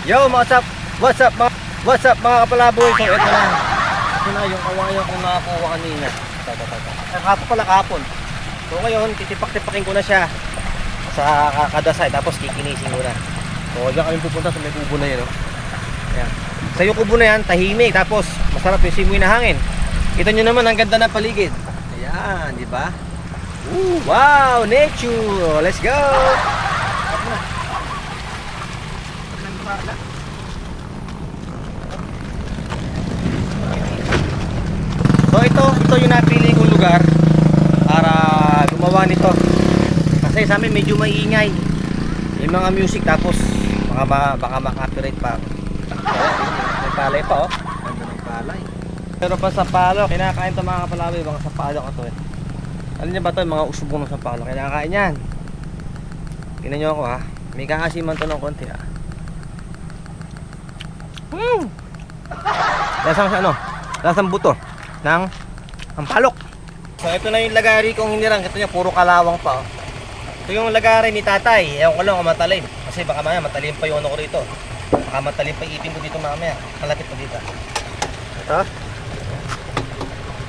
Yo, what's up mga kapalaboy. So ito na yung kawayan kong nakakuha kanina. Kahapon. So ngayon, titipak-tipakin ko na siya sa kadasay, tapos kikinisin ko na. So diyan kami pupunta sa may kubo na yun, no? Ayan. Sa yung kubo na yan, tahimik, tapos masarap yung simoy na hangin. Kita nyo naman, ang ganda ng paligid. Ayan, di ba? Wow, nature! Let's go! So ito yung napili kong lugar para gumawa nito. Kasi sa amin medyo maingay yung mga music, tapos baka ma-copyright pa. May palay pa, oh. Ganda ng palay. Pero pa sa palo, kinakain ito mga kapalaboy. Mga sa palo ko to, eh. Alam niyo ba ito, mga usubong ng sapalo, kinakain yan. Tingnan nyo ako, ha. May kaasiman to ng konti, ha. Lasang sa ano? Lasang buto ng ampalok. So ito na yung lagari kong hinirang. Ito niya, puro kalawang pa, oh. Ito yung lagari ni tatay. Ewan ko lang kung matalim, kasi baka mamaya matalim pa yung ano ko rito. Baka matalim pa ipin ko dito mamaya. Malapit pa dito. Ito.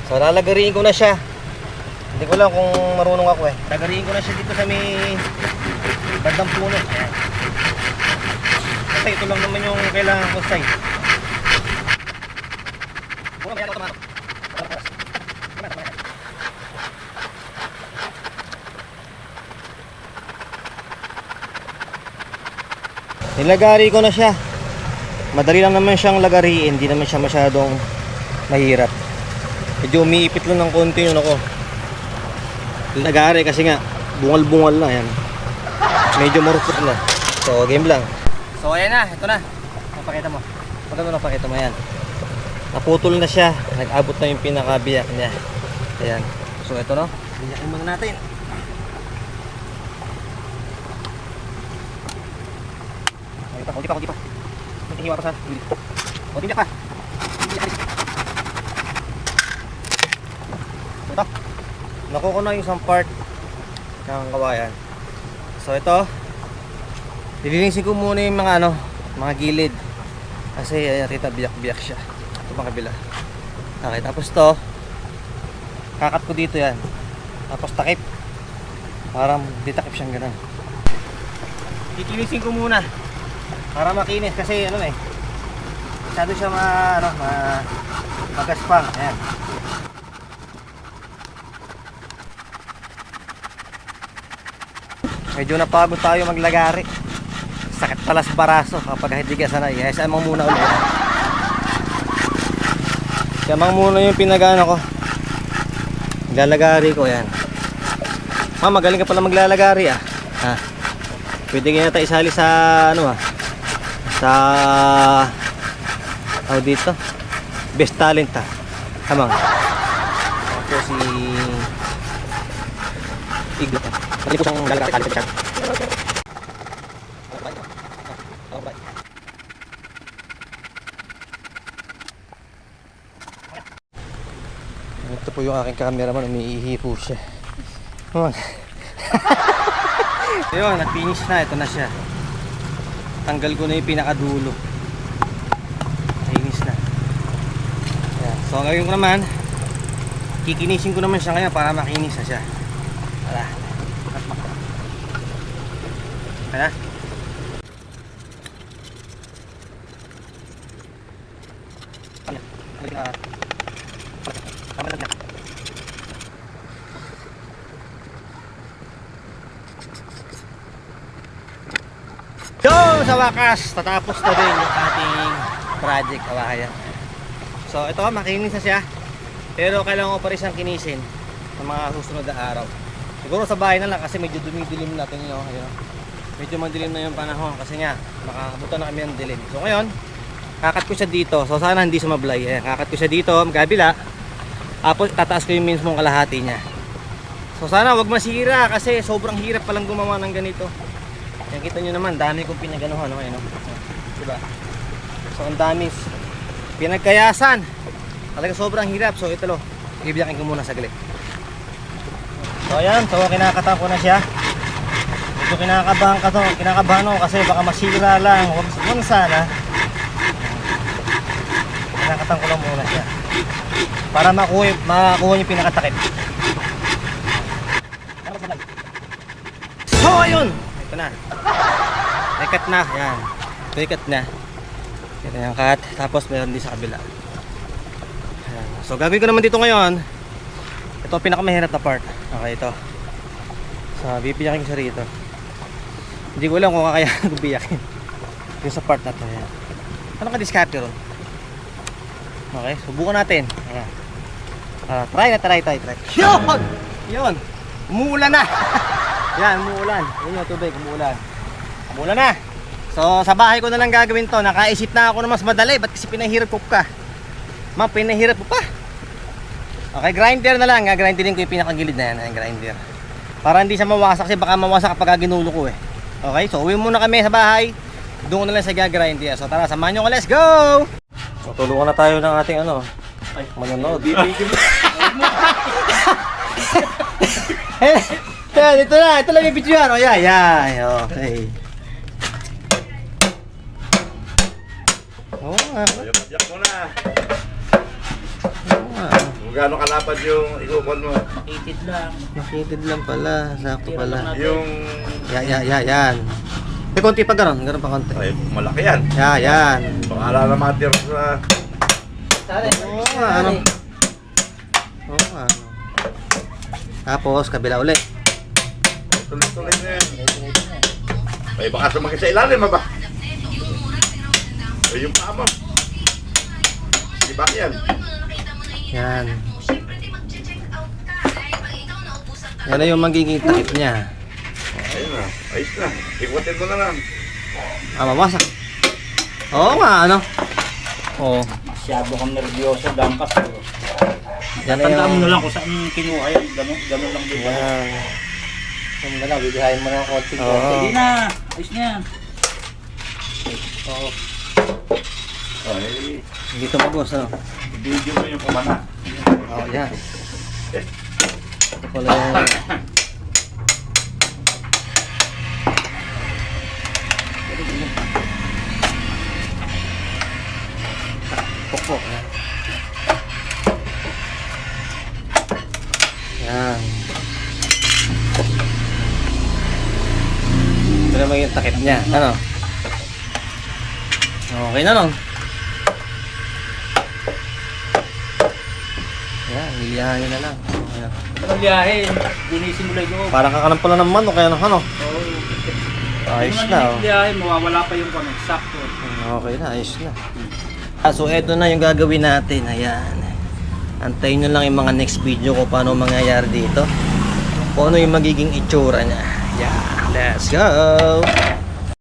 So lalagariin ko na siya. Hindi ko lang kung marunong ako, eh. Lagariin ko na siya dito sa may bandang puno. Ayan. Kasi ito lang naman yung kailangan ko size. Nilagari ko na siya. Madali lang naman siyang lagariin. Hindi naman siya masyadong mahirap. Medyo umiipit lang ng konti yun ako. Lagari kasi nga bungal-bungal na yan. Medyo marupot na. So game lang. So ayan na, ito na. Napakita mo. Maganda napakita mo yan. Naputol na siya. Nag-abot na yung pinakabiyak niya. Ayan. So ito, no. Biyakin muna natin. Kunti pa. Kunti hiwa pa sa huli. Kunti biyak pa. Ito. Nakuha na yung isang part ng kawayan. So ito, lilinisin ko muna yung mga gilid. Kasi ayan, kita biyak-biyak siya. Ito pang kabila. Okay, tapos to, kakat ko dito yan. Tapos takip. Parang ditakip siyang ganun. Kikinisin ko muna para makinis, kasi masyado siya magaspang. Ayan. Medyo napagod tayo maglagari. Sakit pala sa baraso kapag hindi ka sanay. Kaya samang muna ulit. Samang muna yung pinagano ko. Lalagari ko yan. Magaling ka pala maglalagari, ah. Ha. Pwede nga tayo isali sa sa dito. Best talent, ha. Hamang. Ako si Iglot. Pati po siyang lalagari talent siya. Ito po yung aking cameraman, umiihi po siya. Ayun, nag-finish na. Ito na siya. Tanggal ko na yung pinakadulo. Finish na. Ayan. So ngayon ko naman, kikinisin ko naman siya ngayon para makinis na siya. Wala. Hala. So sa wakas, tatapos na rin yung ating project kawayan. So ito, makinis na siya. Pero kailangan ko pa rin siyang kinisin sa mga susunod na araw. Siguro sa bahay na lang, kasi medyo dumidilim natin yun. Medyo madilim na yung panahon kasi nga makakabutan na kami ng dilim. So ngayon, kakat ko siya dito. So sana hindi sumablay. Ayan, kakat ko siya dito, magkabila. Tapos tataas ko yung mismong kalahati niya. So sana wag masira, kasi sobrang hirap palang gumawa ng ganito. Yan, kita nyo naman, dami kong pinaganuhan, diba? So ang dami pinagkayasan. Talaga sobrang hirap. So ito lo, ibiyakin ko muna saglit. So ayan, so kinakatan ko na siya. medyo kinakabahan ako kasi baka masira lang. Huwag muna sana. Kinakatan ko lang muna siya. Para makuha yung pinakatakip. So, ayun! Ito na. Ikat na. Yan. Ito ikat na. Ito yung cut. Tapos meron din sa kabila. Ayan. So, gagawin ko naman dito ngayon. Ito ang pinakamahirap na part. Okay, ito. So, bibiyakin ko siya rito. Hindi ko alam kung kakayanin ko biyakin. Yung sa part na to. Ayan. Ano ka-discarte ron? Okay, subukan natin. Ayan. Try. Yun! Yun! Umuulan na! Yan, umuulan. Yun yung tubig, umuulan. Umuulan na! So, sa bahay ko na lang gagawin to. Nakaisip na ako na mas madali. Ba't kasi pinahirap ko ka? Ma'am, pinahirap mo pa. Okay, grinder na lang. Grinderin ko yung pinakagilid na yan. Yung grinder. Para hindi siya mawasak kasi baka mawasak kapag ginulo ko eh. Okay, so uwi muna kami sa bahay. Doon ko na lang sa gagrinder. So tara, samahan nyo ko. Let's go! So, tulungan na tayo ng ating ano. Ay, manonood. Ito na, ito lang yung video yan. O yan, okay. Oo nga. Yak mo na. Oo nga. Kung gaano kalapad yung ikukon mo. Makitid lang pala, sakto pala. Yung... Yan. May konti pa gano'n pa konti. Ay, malaki yan. Yan. Pakala na matir sa... Oo nga, ano. Oo nga. Tapos, kabila ulit. Tuloy-tuloy na yan. Ay, baka sumagin sa ilalim, ba? Ay, yung paa mo. Diba yan? Yan. Yan na yung magiging takip niya. Ayun na. Ayos na. Ikutin mo na lang. Mawasak. Oo nga, ano. Oo. Masyado kang nervyoso, dampas. Yan na Tandaan mo yung... na lang kung saan kinuha yan. Ganun lang din. Yan. Yan na lang, bibihayin mo ng konti. Sige na, ayos na yan. Oo. Ay, Hindi tumagos, ano. video mo yung kumana. Oo, yan. Ito pala yung... Pokpok, yan. Yan. Ito naman yung takip niya. Ano? Okay na nun. Yan, lilihanin na lang. Ayan. Ang biyahe, dinisimulay ko. Parang kakanan pala ng manok, kaya ano? Oo. Ayos na, oh. Ang biyahe, mawawala pa yung kami. Sakto. Okay na, ayos na. So, eto na yung gagawin natin. Ayan. Antayin nyo lang yung mga next video ko paano mangyayari dito. Kung ano yung magiging itsura niya. Yeah, let's go!